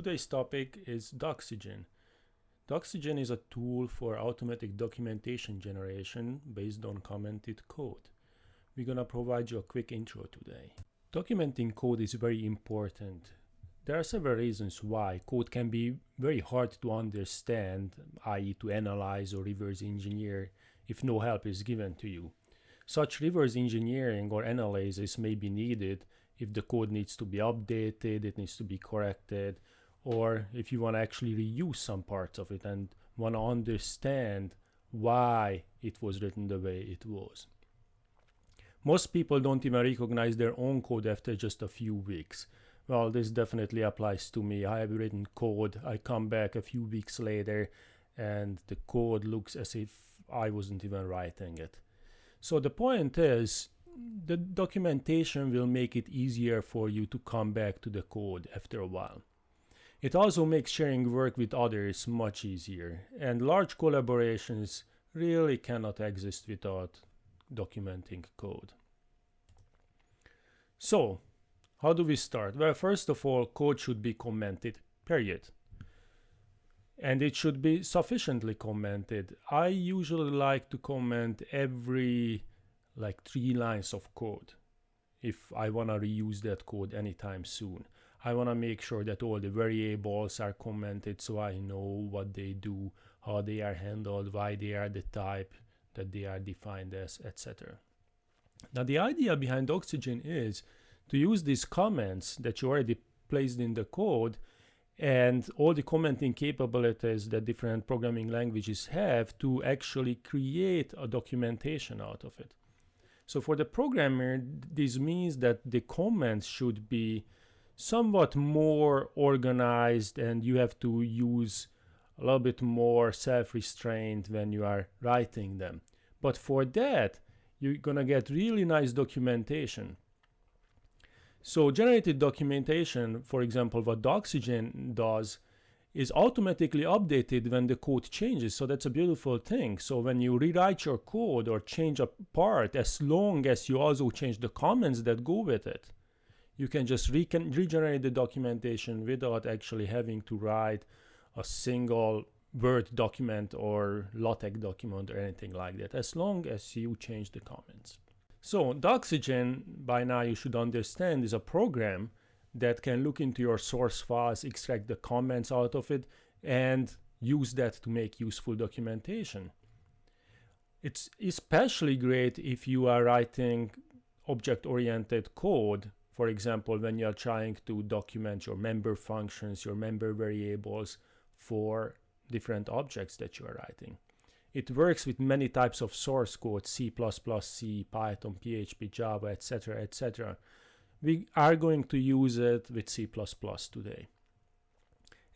Today's topic is Doxygen. Doxygen is a tool for automatic documentation generation based on commented code. We're going to provide you a quick intro today. Documenting code is very important. There are several reasons why code can be very hard to understand, i.e. to analyze or reverse engineer if no help is given to you. Such reverse engineering or analysis may be needed if the code needs to be updated, it needs to be corrected, or if you want to actually reuse some parts of it and want to understand why it was written the way it was. Most people don't even recognize their own code after just a few weeks. Well, this definitely applies to me. I have written code, I come back a few weeks later, and the code looks as if I wasn't even writing it. So the point is, the documentation will make it easier for you to come back to the code after a while. It also makes sharing work with others much easier, and large collaborations really cannot exist without documenting code. So, how do we start? Well, first of all, code should be commented, period. And it should be sufficiently commented. I usually like to comment every 3 lines of code if I want to reuse that code anytime soon. I want to make sure that all the variables are commented so I know what they do, how they are handled, why they are the type that they are defined as, etc. Now the idea behind Doxygen is to use these comments that you already placed in the code and all the commenting capabilities that different programming languages have to actually create a documentation out of it. So for the programmer, this means that the comments should be somewhat more organized and you have to use a little bit more self-restraint when you are writing them. But for that, you're gonna get really nice documentation. So generated documentation, for example, what Doxygen does, is automatically updated when the code changes. So that's a beautiful thing. So when you rewrite your code or change a part, as long as you also change the comments that go with it, you can just regenerate the documentation without actually having to write a single Word document or LaTeX document or anything like that, as long as you change the comments. So Doxygen, by now you should understand, is a program that can look into your source files, extract the comments out of it, and use that to make useful documentation. It's especially great if you are writing object-oriented code, for example, when you are trying to document your member functions, your member variables for different objects that you are writing. It works with many types of source code, C++, C, Python, PHP, Java, etc., etc. We are going to use it with C++ today.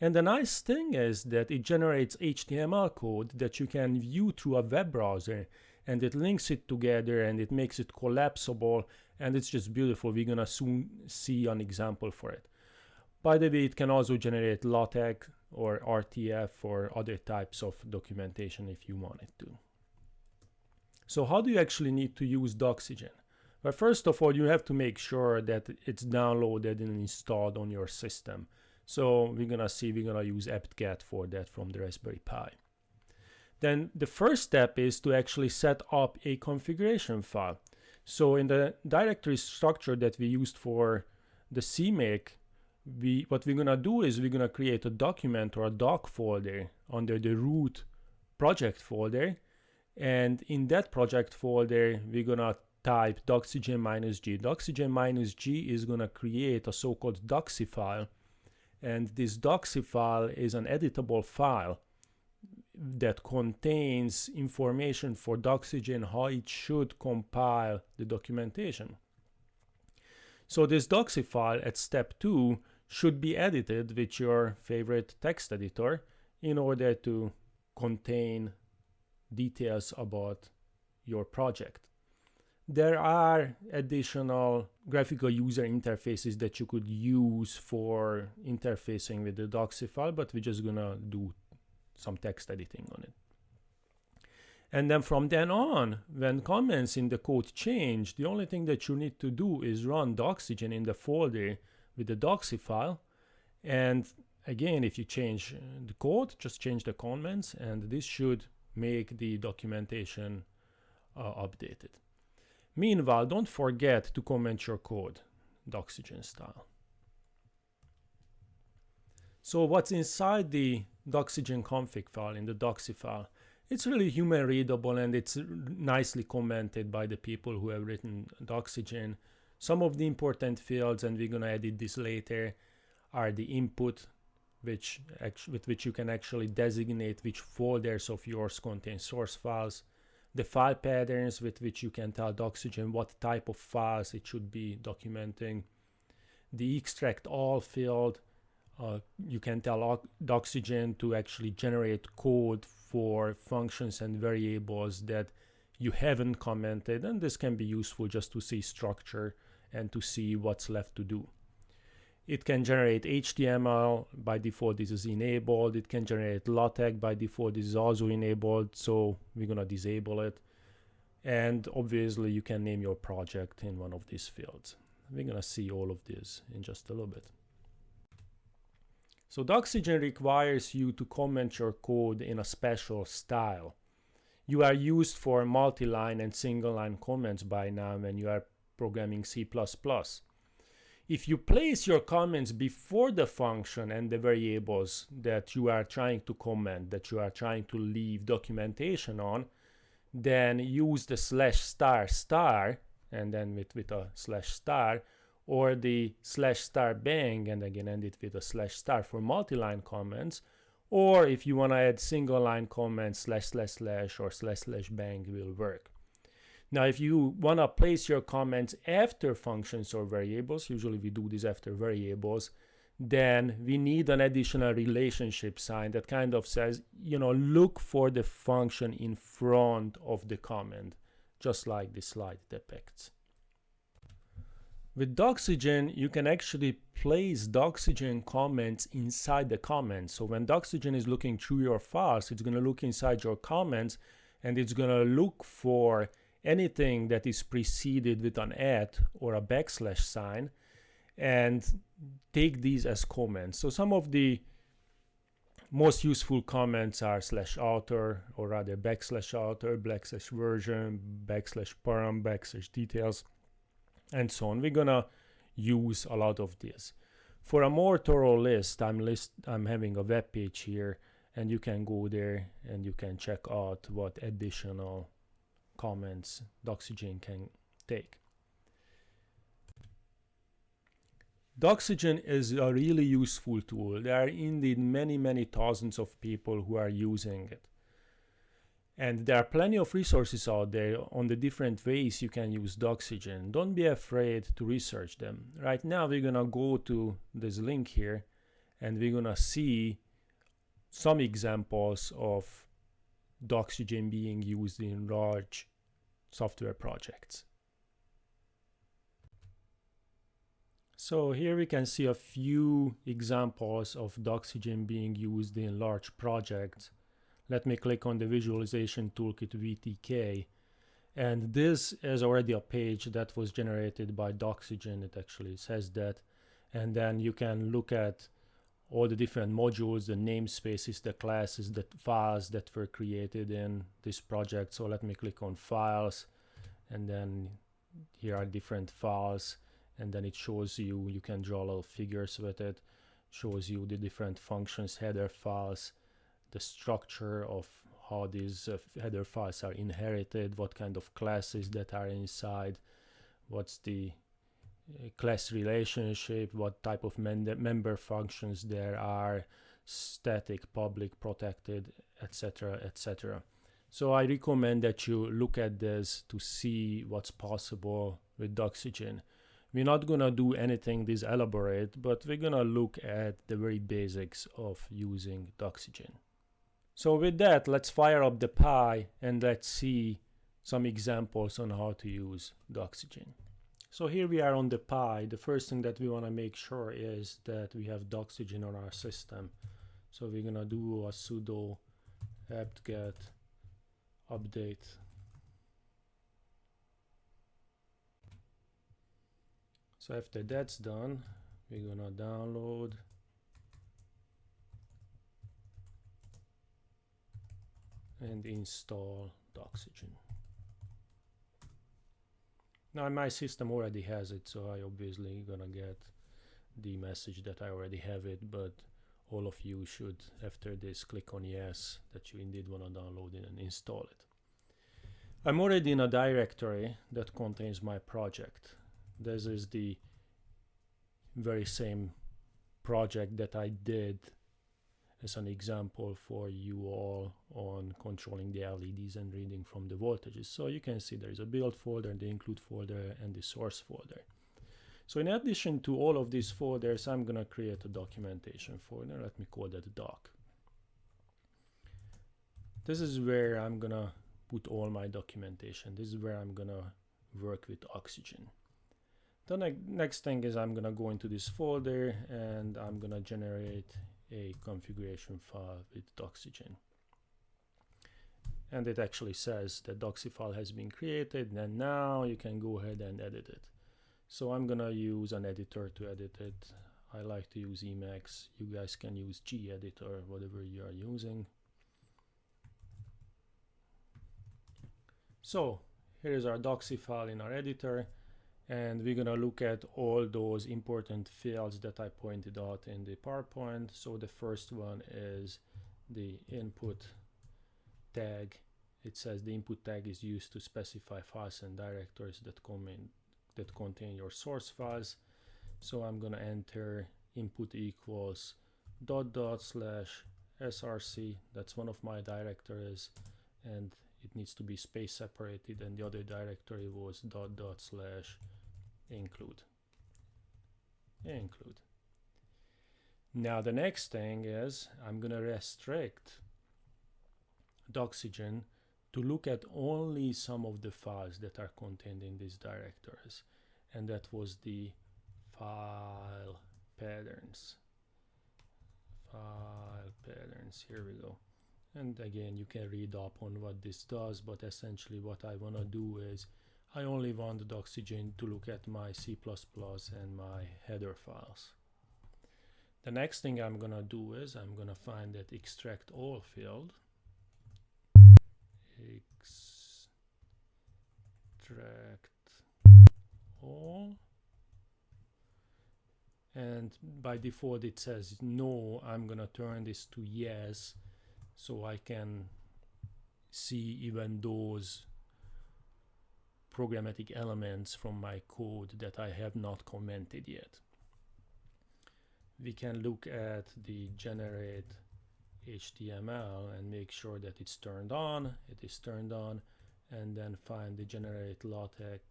And the nice thing is that it generates HTML code that you can view through a web browser, and it links it together and it makes it collapsible, and it's just beautiful. We're gonna soon see an example for it. By the way, it can also generate LaTeX or RTF or other types of documentation if you want it to. So how do you actually need to use Doxygen? Well, first of all, you have to make sure that it's downloaded and installed on your system. So we're gonna use apt-get for that from the Raspberry Pi. Then the first step is to actually set up a configuration file. So in the directory structure that we used for the CMake, what we're gonna do is we're gonna create a document or a doc folder under the root project folder, and in that project folder we're gonna type doxygen-g. Doxygen-g is gonna create a so-called doxy file, and this doxy file is an editable file that contains information for Doxygen, how it should compile the documentation. So this doxy file at step 2 should be edited with your favorite text editor in order to contain details about your project. There are additional graphical user interfaces that you could use for interfacing with the doxy file, but we're just gonna do some text editing on it. And then from then on, when comments in the code change, the only thing that you need to do is run Doxygen in the folder with the doxy file, and again, if you change the code, just change the comments, and this should make the documentation updated. Meanwhile, don't forget to comment your code Doxygen style. So what's inside the Doxygen config file, in the doxy file? It's really human readable, and it's nicely commented by the people who have written Doxygen. Some of the important fields, and we're going to edit this later, are the input, with which you can actually designate which folders of yours contain source files. The file patterns, with which you can tell Doxygen what type of files it should be documenting. The extract all field, you can tell Doxygen to actually generate code for functions and variables that you haven't commented, and this can be useful just to see structure and to see what's left to do. It can generate HTML, by default this is enabled. It can generate LaTeX, by default this is also enabled, so we're gonna disable it. And obviously you can name your project in one of these fields. We're gonna see all of this in just a little bit. So Doxygen requires you to comment your code in a special style. You are used for multi-line and single-line comments by now when you are programming C++. If you place your comments before the function and the variables that you are trying to comment, that you are trying to leave documentation on, then use the /*, and then with a /*, or the /*bang, and again end it with a /* for multi-line comments, or if you want to add single-line comments, // or /*bang will work. Now, if you want to place your comments after functions or variables, usually we do this after variables, then we need an additional relationship sign that kind of says, look for the function in front of the comment, just like this slide depicts. With Doxygen, you can actually place Doxygen comments inside the comments. So when Doxygen is looking through your files, it's going to look inside your comments, and it's going to look for anything that is preceded with an @ or a / sign, and take these as comments. So some of the most useful comments are /author, or rather \author, \version, \param, \details, and so on. We're gonna use a lot of this. For a more thorough list, I'm having a web page here, and you can go there and you can check out what additional comments Doxygen can take. Doxygen is a really useful tool. There are indeed many thousands of people who are using it. And there are plenty of resources out there on the different ways you can use Doxygen. Don't be afraid to research them. Right now we're gonna go to this link here, and we're gonna see some examples of Doxygen being used in large software projects. So here we can see a few examples of Doxygen being used in large projects. Let me click on the visualization toolkit VTK, and this is already a page that was generated by Doxygen. It actually says that, and then you can look at all the different modules, the namespaces, the classes, the files that were created in this project. So let me click on files, and then here are different files, and then it shows you can draw little figures with it, shows you the different functions, header files, the structure of how these header files are inherited, what kind of classes that are inside, what's the class relationship, what type of member functions there are, static, public, protected, etc., etc. So I recommend that you look at this to see what's possible with Doxygen. We're not gonna do anything this elaborate, but we're gonna look at the very basics of using Doxygen. So with that, let's fire up the Pi and let's see some examples on how to use Doxygen. So here we are on the Pi. The first thing that we want to make sure is that we have Doxygen on our system. So we're gonna do a sudo apt-get update. So after that's done, we're gonna download and install Doxygen. Now my system already has it, so I obviously gonna get the message that I already have it, but all of you should, after this, click on yes that you indeed want to download it and install it. I'm already in a directory that contains my project. This is the very same project that I did as an example for you all on controlling the LEDs and reading from the voltages. So you can see there is a build folder, the include folder, and the source folder. So in addition to all of these folders, I'm gonna create a documentation folder. Let me call that doc. This is where I'm gonna put all my documentation. This is where I'm gonna work with Doxygen. The next thing is I'm gonna go into this folder and I'm gonna generate a configuration file with Doxygen. And it actually says that Doxy file has been created, and now you can go ahead and edit it. So I'm gonna use an editor to edit it. I like to use Emacs. You guys can use gedit or whatever you are using. So here is our Doxy file in our editor, and we're gonna look at all those important fields that I pointed out in the PowerPoint. So the first one is the input tag. It says the input tag is used to specify files and directories that contain your source files. So I'm gonna enter input equals /src. That's one of my directories, and it needs to be space separated, and the other directory was /include. Now the next thing is I'm gonna restrict Doxygen to look at only some of the files that are contained in these directories, and that was the file patterns. Here we go. And again, you can read up on what this does, but essentially what I want to do is I only want Doxygen to look at my C++ and my header files. The next thing I'm gonna do is I'm gonna find that extract all field. Extract all. And by default it says no. I'm gonna turn this to yes, so I can see even those programmatic elements from my code that I have not commented yet. We can look at the generate HTML and make sure that it's turned on. It is turned on, and then find the generate LaTeX,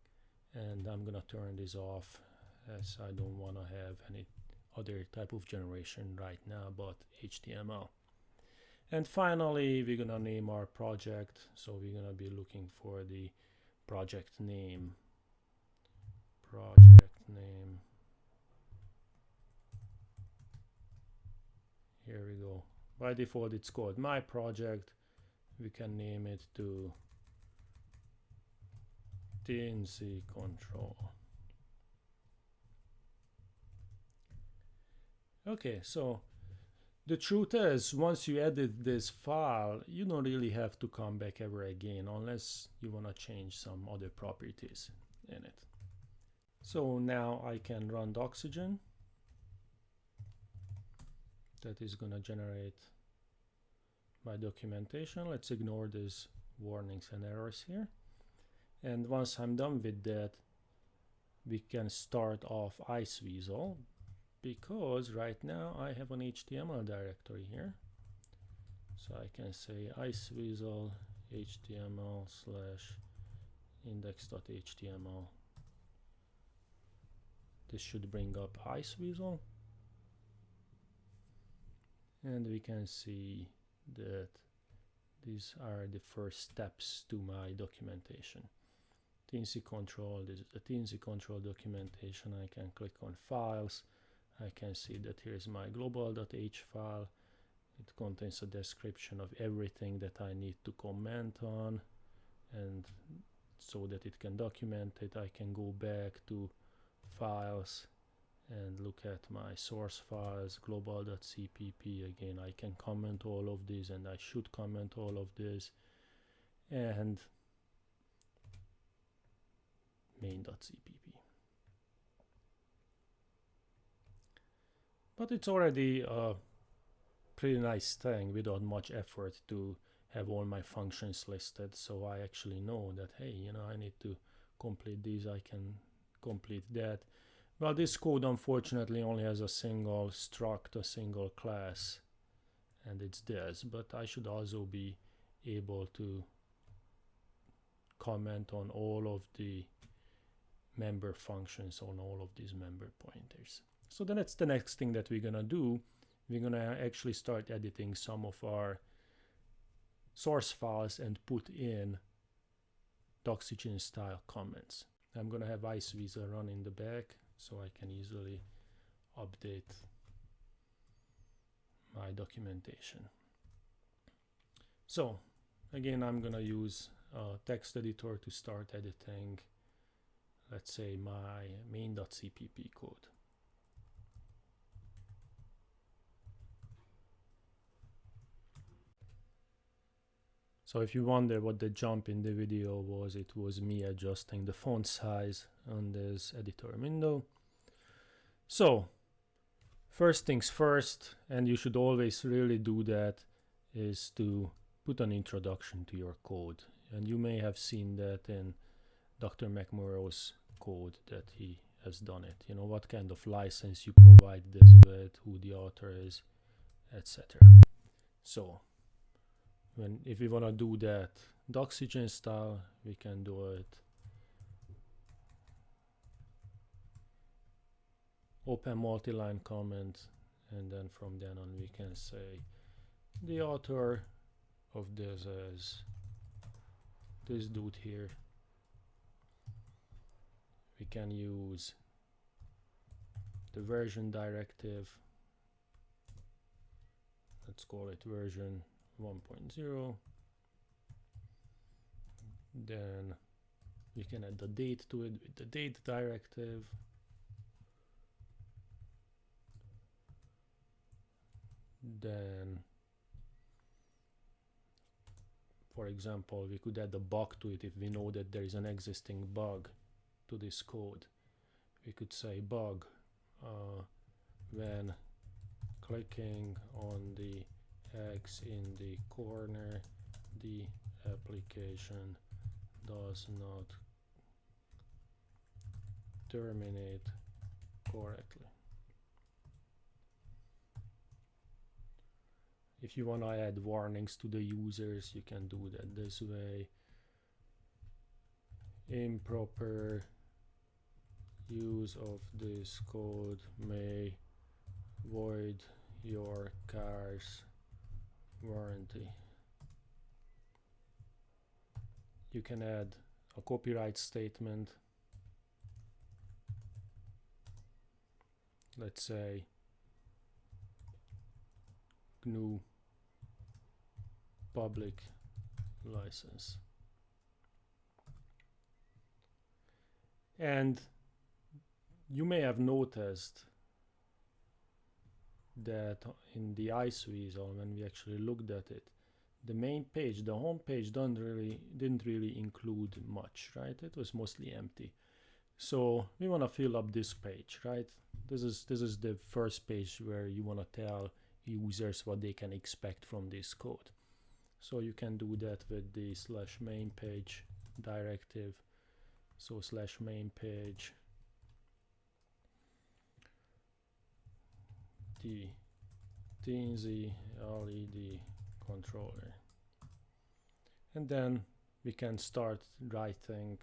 and I'm gonna turn this off as I don't want to have any other type of generation right now but HTML. And finally, we're gonna name our project. So we're gonna be looking for the project name. Here we go. By default, it's called my project. We can name it to TNC control. Okay, so the truth is, once you edit this file, you don't really have to come back ever again unless you want to change some other properties in it. So now I can run Doxygen. That is going to generate my documentation. Let's ignore these warnings and errors here. And once I'm done with that, we can start off Iceweasel, because right now I have an HTML directory here. So I can say Iceweasel HTML / index.html. This should bring up Iceweasel. And we can see that these are the first steps to my documentation. TNC control, this is the TNC control documentation. I can click on files. I can see that here's my global.h file. It contains a description of everything that I need to comment on, and so that it can document it, I can go back to files and look at my source files, global.cpp. Again, I can comment all of this, and I should comment all of this, and main.cpp. But it's already a pretty nice thing without much effort to have all my functions listed, so I actually know that, hey, you know, I need to complete these, I can complete that. Well, this code unfortunately only has a single struct, a single class, and it's this, but I should also be able to comment on all of the member functions on all of these member pointers. So then that's the next thing that we're gonna do. We're gonna actually start editing some of our source files and put in Doxygen style comments. I'm gonna have IceVisa run in the back so I can easily update my documentation. So again, I'm gonna use a text editor to start editing, let's say, my main.cpp code. So if you wonder what the jump in the video was, it was me adjusting the font size on this editor window. So first things first, and you should always really do that, is to put an introduction to your code. And you may have seen that in Dr. McMurrow's code that he has done it. You know, what kind of license you provide this with, who the author is, etc. So if we want to do that Doxygen style, we can do it open multi-line comment, and then from then on we can say the author of this is this dude here. We can use the version directive. Let's call it version 1.0. Then we can add the date to it with the date directive. Then, for example, we could add a bug to it if we know that there is an existing bug to this code. We could say bug when clicking on the X in the corner, the application does not terminate correctly. If you want to add warnings to the users, you can do that this way. Improper use of this code may void your car's warranty. You can add a copyright statement. Let's say GNU public license. And you may have noticed that in the IceVisa, when we actually looked at it, the main page, the home page, didn't really include much, right? It was mostly empty. So we want to fill up this page, right? This is the first page where you want to tell users what they can expect from this code. So you can do that with the /main page directive. So /main page the TNZ LED controller, and then we can start writing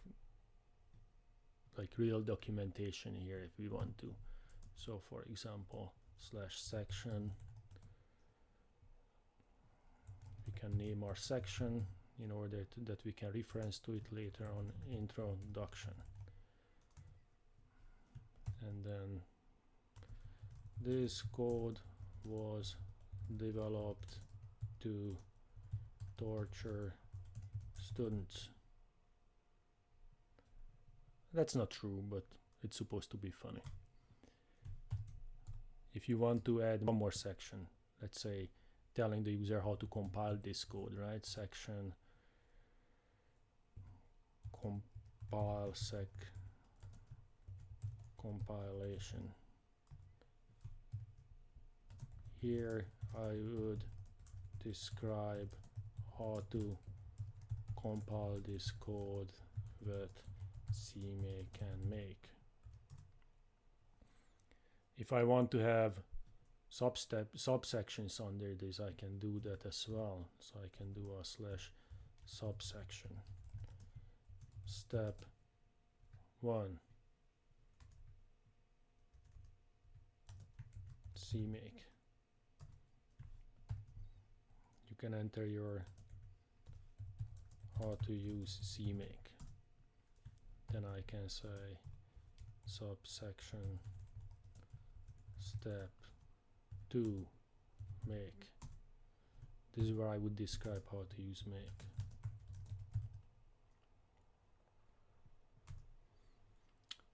like real documentation here if we want to. So for example, /section, we can name our section in order that we can reference to it later on, introduction. And then this code was developed to torture students. That's not true, but it's supposed to be funny. if you want to add one more section, let's say telling the user how to compile this code, right? Section compile sec compilation. Here I would describe how to compile this code that CMake can make. If I want to have subsections under this, I can do that as well. So I can do a slash subsection. Step 1. CMake. You can enter your how to use CMake. Then I can say subsection step 2 make. This is where I would describe how to use make.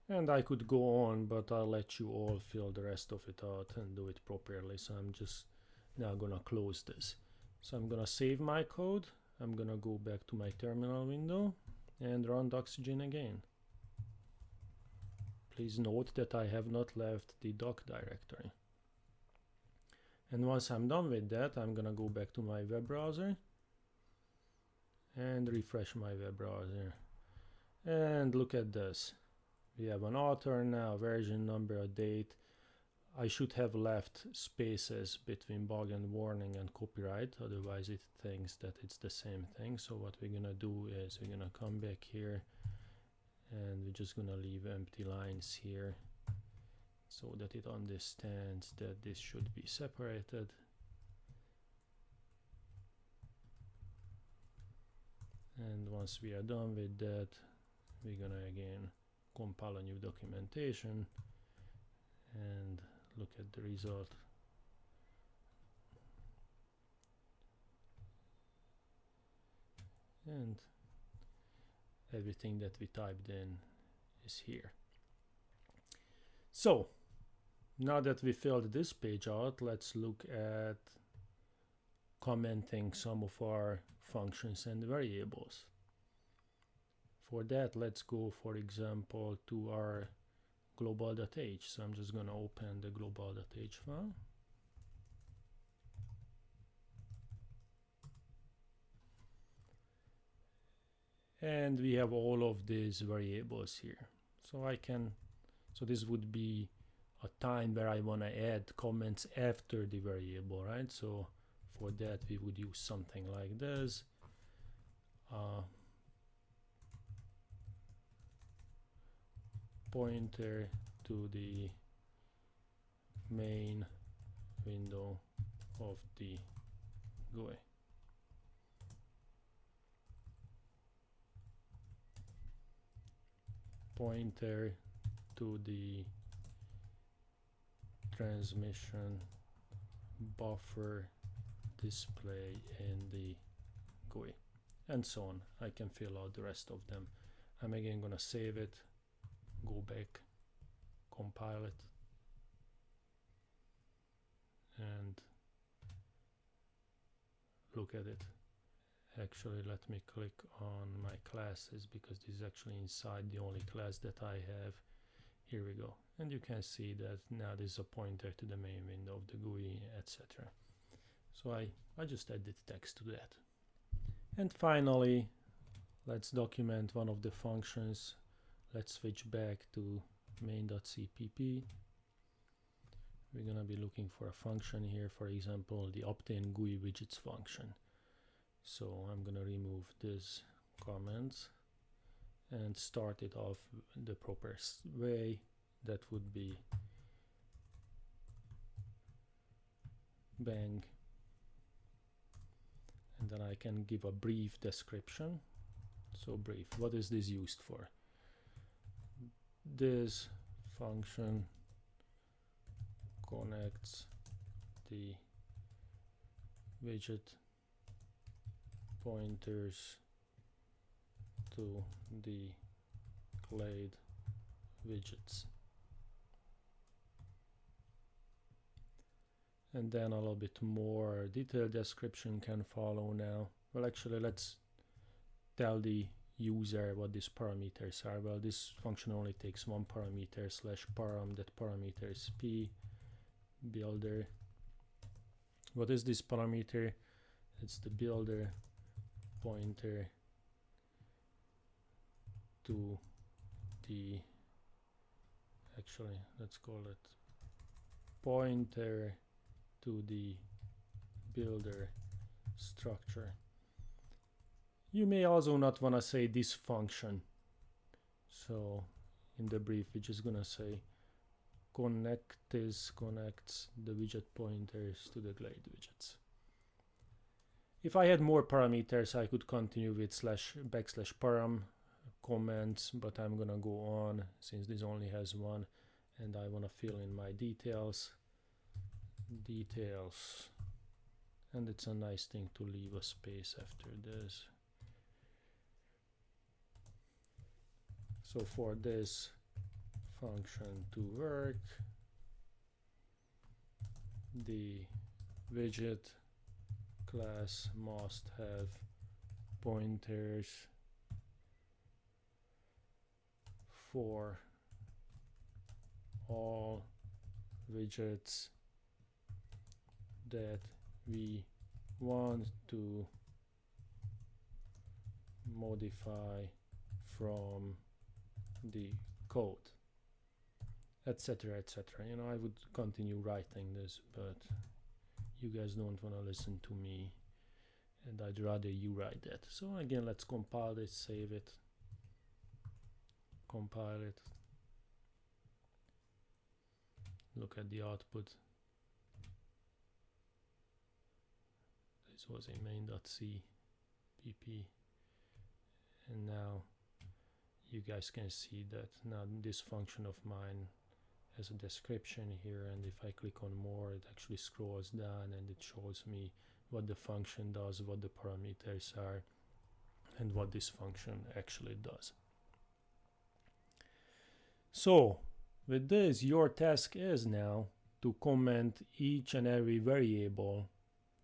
And I could go on, but I'll let you all fill the rest of it out and do it properly. So I'm just now gonna close this. So I'm gonna save my code. I'm gonna go back to my terminal window and run Doxygen again. Please note that I have not left the doc directory. And once I'm done with that, I'm gonna go back to my web browser and refresh my web browser. And look at this. We have an author now, version number, a date. I should have left spaces between bug and warning and copyright, otherwise it thinks that it's the same thing. So what we're gonna do is we're gonna come back here and we're just gonna leave empty lines here so that it understands that this should be separated. And once we are done with that, we're gonna again compile a new documentation and look at the result. And everything that we typed in is here. So now that we filled this page out, let's look at commenting some of our functions and variables. For that, let's go, for example, to our global.h. So I'm just going to open the global.h file. And we have all of these variables here. So this would be a time where I want to add comments after the variable, right? So for that, we would use something like this. Pointer to the main window of the GUI. Pointer to the transmission buffer display in the GUI, and so on. I can fill out the rest of them. I'm again gonna save it, go back, compile it, and look at it. Actually, let me click on my classes because this is actually inside the only class that I have. Here we go. And you can see that now there's a pointer to the main window of the GUI, etc. So I just added text to that. And finally, let's document one of the functions. Let's switch back to main.cpp. We're gonna be looking for a function here, for example, the obtain GUI widgets function. So I'm gonna remove this comment and start it off the proper way. That would be bang, and then I can give a brief description. So brief, what is this used for? This function connects the widget pointers to the Glade widgets. and then a little bit more detailed description can follow now. Well, actually, let's tell the user what these parameters are. Well, this function only takes one parameter /param. That parameter is p builder. What is this parameter? It's the builder pointer to the, actually let's call it pointer to the builder structure. You may also not want to say this function. So in the brief, we're just gonna say connect this connects the widget pointers to the Glade widgets. If I had more parameters, I could continue with /param comments, but I'm gonna go on since this only has one, and I wanna fill in my details, and it's a nice thing to leave a space after this. So for this function to work, the widget class must have pointers for all widgets that we want to modify from the code, etc., etc. You know, I would continue writing this, but you guys don't want to listen to me, and I'd rather you write that. So again, let's compile it, save it, compile it, look at the output. This was a main.c pp, and now you guys can see that now this function of mine has a description here, and if I click on more, it actually scrolls down and it shows me what the function does, what the parameters are, and what this function actually does. So with this, your task is now to comment each and every variable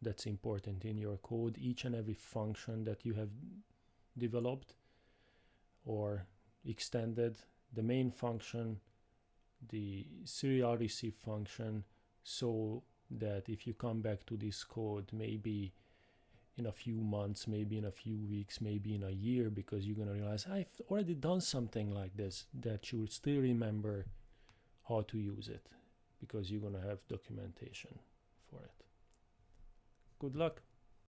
that's important in your code, each and every function that you have developed or extended, the main function, the serial receive function, so that if you come back to this code maybe in a few months, maybe in a few weeks, maybe in a year, because you're going to realize I've already done something like this, that you will still remember how to use it, because you're going to have documentation for it. Good luck.